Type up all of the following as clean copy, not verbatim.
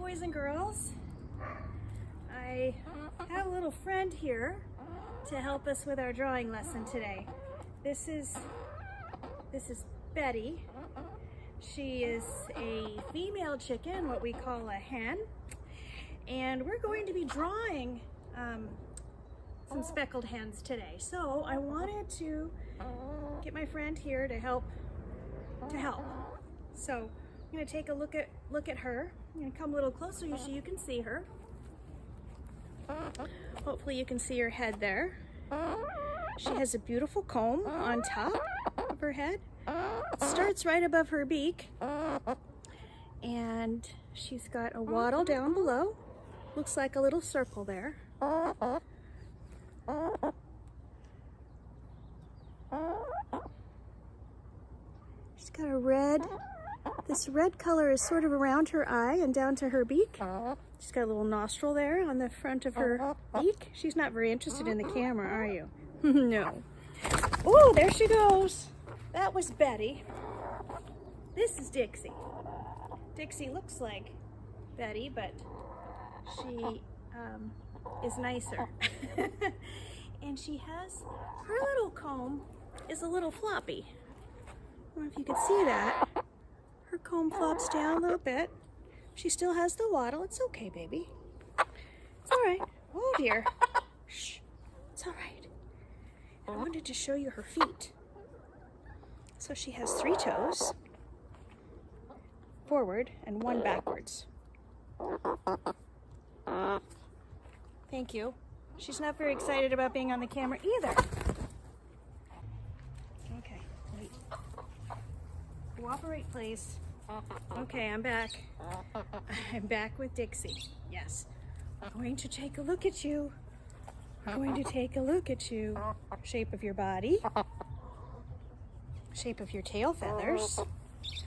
boys and girls. I have a little friend here to help us with our drawing lesson today. This is Betty. She is a female chicken, what we call a hen, and we're going to be drawing some speckled hens today. So I wanted to get my friend here to help. So I'm going to take a look at her. I'm going to come a little closer so you can see her. Hopefully you can see her head there. She has a beautiful comb on top of her head. It starts right above her beak. And she's got a wattle down below. Looks like a little circle there. She's got a red, this red color is sort of around her eye and down to her beak. She's got a little nostril there on the front of her beak. She's not very interested in the camera, are you? No. Oh, there she goes. That was Betty. This is Dixie. Dixie looks like Betty, but she is nicer. And she has, her little comb is a little floppy. I don't know if you can see that. Her comb flops down a little bit. She still has the wattle. It's okay, baby. It's all right. Oh, dear. Shh. It's all right. I wanted to show you her feet. So she has 3 toes forward and 1 backwards. Thank you. She's not very excited about being on the camera either. Okay, wait. Cooperate, please. Okay, I'm back. I'm back with Dixie. Yes. I'm going to take a look at you. I'm going to take a look at you. Shape of your body. Shape of your tail feathers.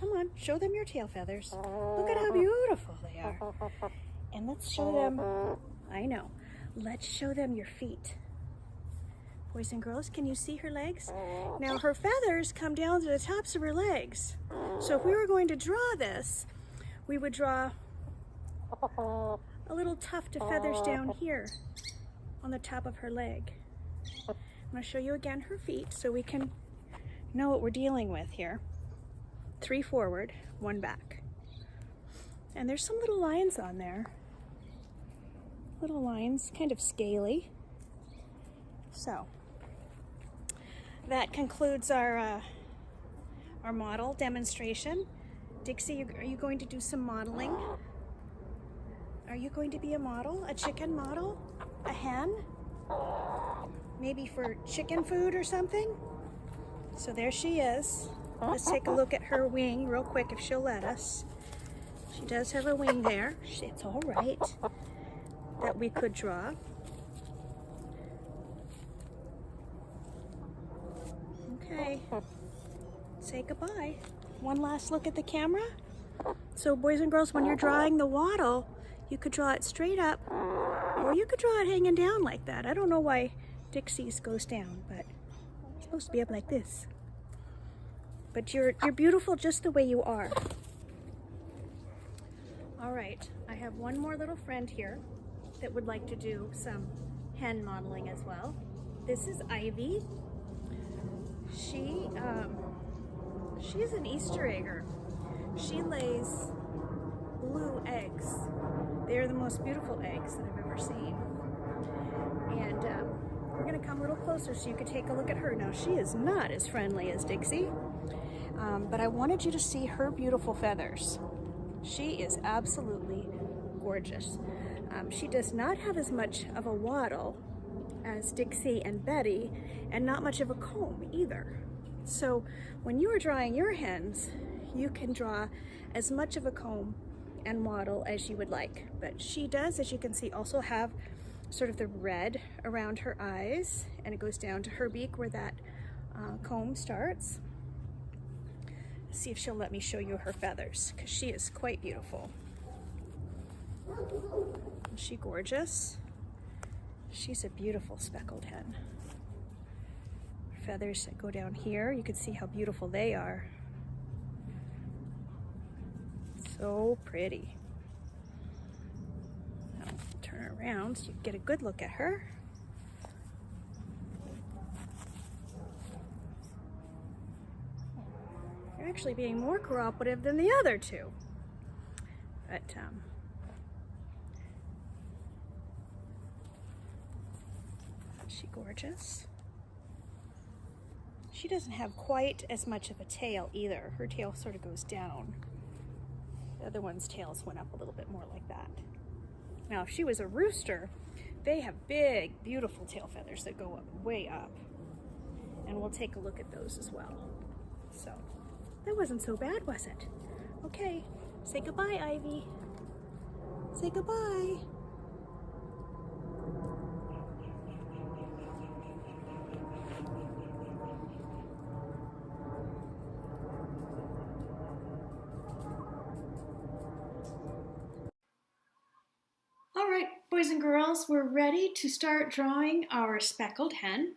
Come on, show them your tail feathers. Look at how beautiful they are. And let's show them, I know, let's show them your feet. Boys and girls, can you see her legs? Now her feathers come down to the tops of her legs. So if we were going to draw this, we would draw a little tuft of feathers down here on the top of her leg. I'm going to show you again her feet so we can know what we're dealing with here. 3 forward, 1 back. And there's some little lines on there. Little lines, kind of scaly. So that concludes our model demonstration. Dixie, are you going to do some modeling? Are you going to be a model? A chicken model? A hen? Maybe for chicken food or something? So there she is. Let's take a look at her wing real quick if she'll let us. She does have a wing there. It's all right that we could draw. Okay, say goodbye. One last look at the camera. So boys and girls, when you're drawing the wattle, you could draw it straight up, or you could draw it hanging down like that. I don't know why Dixie's goes down, but it's supposed to be up like this. But you're beautiful just the way you are. All right, I have one more little friend here that would like to do some hen modeling as well. This is Ivy. She's an Easter egger. She lays blue eggs. They're the most beautiful eggs that I've ever seen. And we're gonna come a little closer so you can take a look at her. Now, she is not as friendly as Dixie, but I wanted you to see her beautiful feathers. She is absolutely gorgeous. She does not have as much of a wattle as Dixie and Betty, and not much of a comb either. So when you are drawing your hens, you can draw as much of a comb and wattle as you would like. But she does, as you can see, also have sort of the red around her eyes, and it goes down to her beak where that comb starts. Let's see if she'll let me show you her feathers, because she is quite beautiful. Is she gorgeous? She's a beautiful speckled hen. Her feathers that go down here, you can see how beautiful they are. So pretty. Turn her around so you can get a good look at her. You're actually being more cooperative than the other two. But is she gorgeous? She doesn't have quite as much of a tail either. Her tail sort of goes down. The other one's tails went up a little bit more like that. Now, if she was a rooster, they have big, beautiful tail feathers that go up, way up. And we'll take a look at those as well. So, that wasn't so bad, was it? Okay, say goodbye, Ivy. Say goodbye. All right, boys and girls, we're ready to start drawing our speckled hen.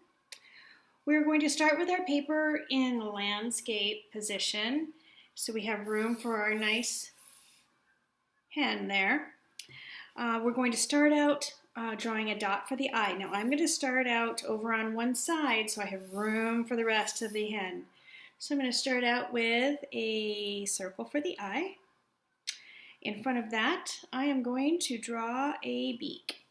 We're going to start with our paper in landscape position, so we have room for our nice hen there. We're going to start out drawing a dot for the eye. Now I'm going to start out over on one side so I have room for the rest of the hen. So I'm going to start out with a circle for the eye. In front of that, I am going to draw a beak.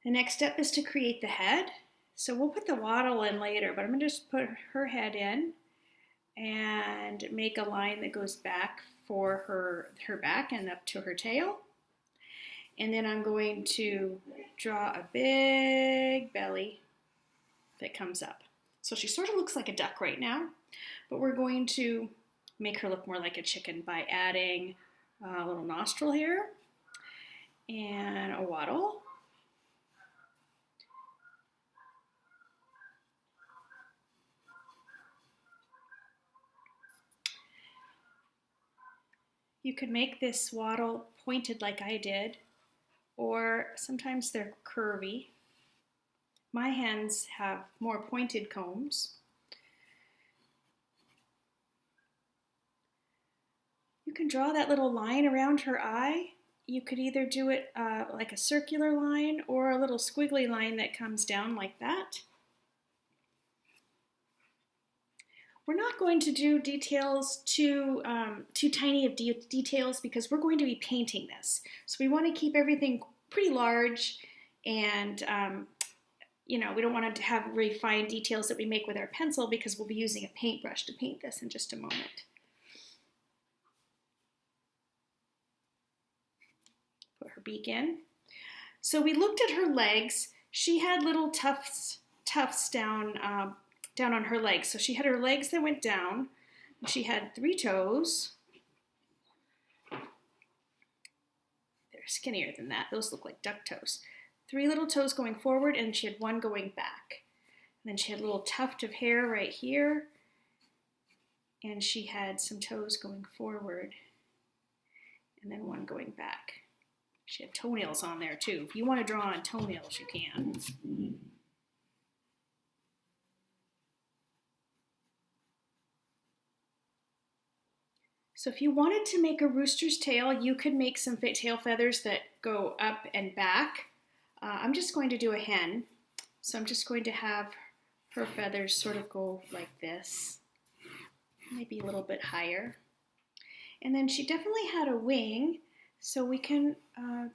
The next step is to create the head. So we'll put the wattle in later, but I'm going to just put her head in and make a line that goes back for her back and up to her tail. And then I'm going to draw a big belly that comes up. So she sort of looks like a duck right now, but we're going to make her look more like a chicken by adding a little nostril here and a wattle. You could make this wattle pointed like I did, or sometimes they're curvy. My hens have more pointed combs. You can draw that little line around her eye. You could either do it like a circular line or a little squiggly line that comes down like that. We're not going to do details too tiny of details because we're going to be painting this. So we want to keep everything pretty large, and you know, we don't want to have really fine details that we make with our pencil because we'll be using a paintbrush to paint this in just a moment. Put her beak in. So we looked at her legs. She had little tufts down on her legs. So she had her legs that went down. She had 3 toes. They're skinnier than that. Those look like duck toes. 3 little toes going forward, and she had 1 going back. And then she had a little tuft of hair right here, and she had some toes going forward, and then 1 going back. She had toenails on there too. If you want to draw on toenails, you can. So if you wanted to make a rooster's tail, you could make some tail feathers that go up and back. I'm just going to do a hen. So I'm just going to have her feathers sort of go like this, maybe a little bit higher. And then she definitely had a wing, so we can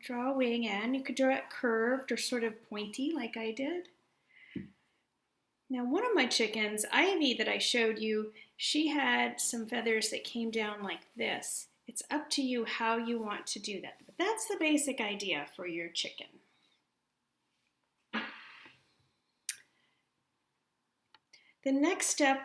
draw a wing in. You could draw it curved or sort of pointy like I did. Now one of my chickens, Ivy, that I showed you, she had some feathers that came down like this. It's up to you how you want to do that, but that's the basic idea for your chicken. The next step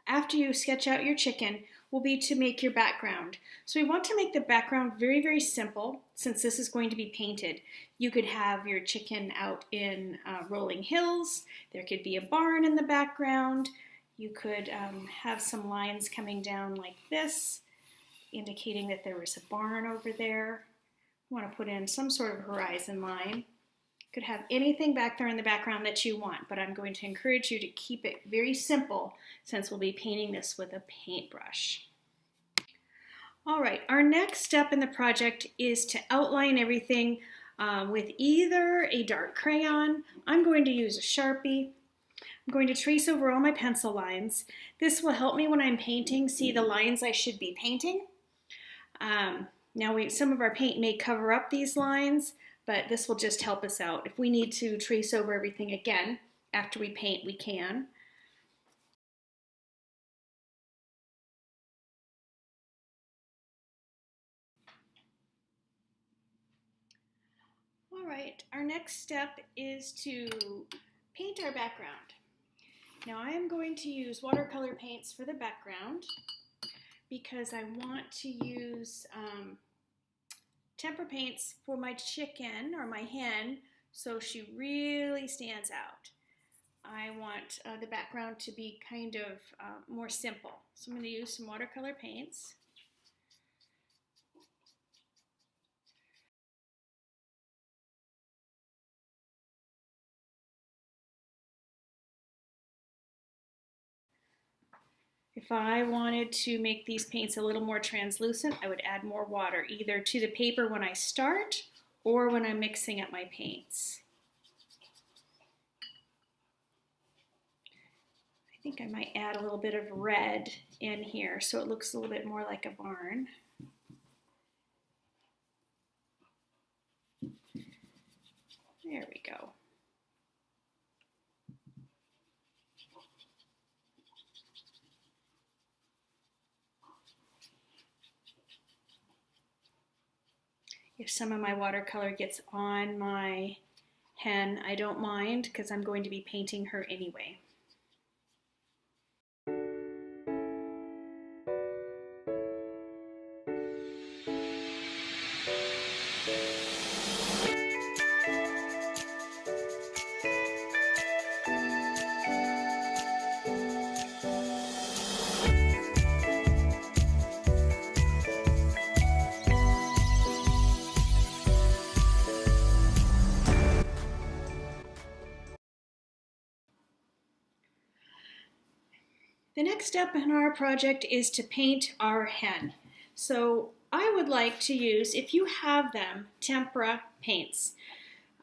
after you sketch out your chicken will be to make your background. So we want to make the background very, very simple since this is going to be painted. You could have your chicken out in rolling hills. There could be a barn in the background. You could have some lines coming down like this, indicating that there was a barn over there. You want to put in some sort of horizon line. You could have anything back there in the background that you want, but I'm going to encourage you to keep it very simple since we'll be painting this with a paintbrush. All right, our next step in the project is to outline everything with either a dark crayon. I'm going to use a Sharpie. I'm going to trace over all my pencil lines. This will help me when I'm painting see the lines I should be painting. Now some of our paint may cover up these lines, but this will just help us out. If we need to trace over everything again after we paint, we can. All right, our next step is to paint our background. Now I am going to use watercolor paints for the background because I want to use tempera paints for my chicken or my hen so she really stands out. I want the background to be kind of more simple. So I'm going to use some watercolor paints. If I wanted to make these paints a little more translucent, I would add more water, either to the paper when I start or when I'm mixing up my paints. I think I might add a little bit of red in here so it looks a little bit more like a barn. There we go. If some of my watercolor gets on my hen, I don't mind because I'm going to be painting her anyway. The next step in our project is to paint our hen. So I would like to use, if you have them, tempera paints.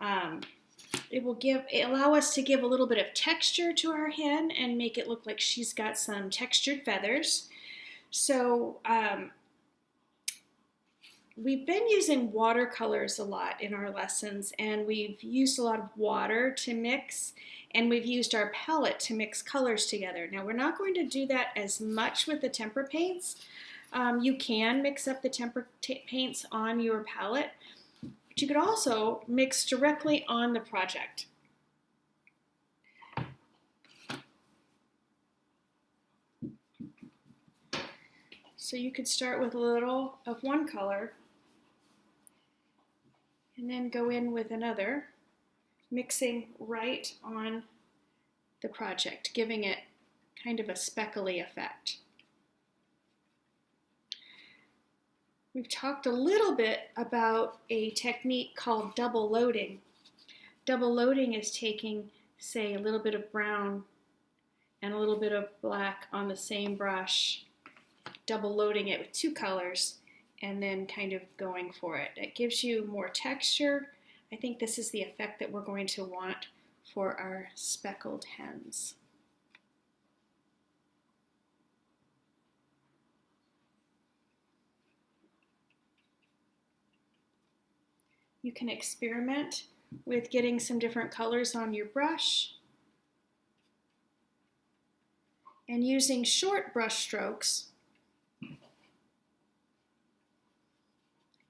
It allow us to give a little bit of texture to our hen and make it look like she's got some textured feathers. So we've been using watercolors a lot in our lessons, and we've used a lot of water to mix, and we've used our palette to mix colors together. Now we're not going to do that as much with the tempera paints. You can mix up the tempera paints on your palette, but you could also mix directly on the project. So you could start with a little of one color and then go in with another, mixing right on the project, giving it kind of a speckly effect. We've talked a little bit about a technique called double loading. Double loading is taking, say, a little bit of brown and a little bit of black on the same brush, double loading it with two colors, and then kind of going for it. It gives you more texture. I think this is the effect that we're going to want for our speckled hens. You can experiment with getting some different colors on your brush and using short brush strokes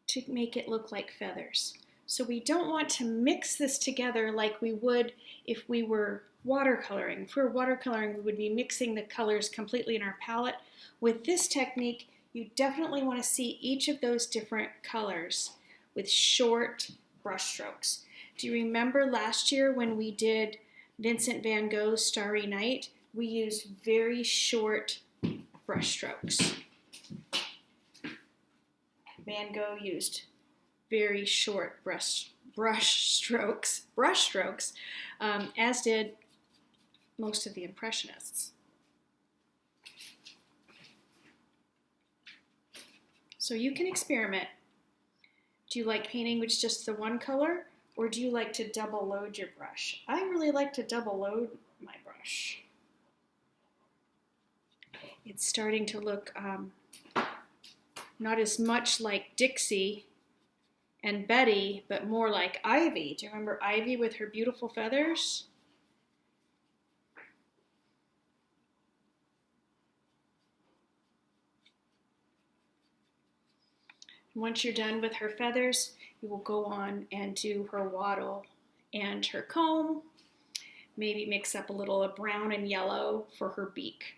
to make it look like feathers. So we don't want to mix this together like we would if we were watercoloring. If we were watercoloring, we would be mixing the colors completely in our palette. With this technique, you definitely want to see each of those different colors with short brush strokes. Do you remember last year when we did Vincent van Gogh's Starry Night? We used very short brush strokes. Van Gogh used very short brush strokes, as did most of the Impressionists. So you can experiment. Do you like painting with just the one color, or do you like to double load your brush? I really like to double load my brush. It's starting to look not as much like Dixie and Betty, but more like Ivy. Do you remember Ivy with her beautiful feathers? Once you're done with her feathers, you will go on and do her wattle and her comb. Maybe mix up a little of brown and yellow for her beak.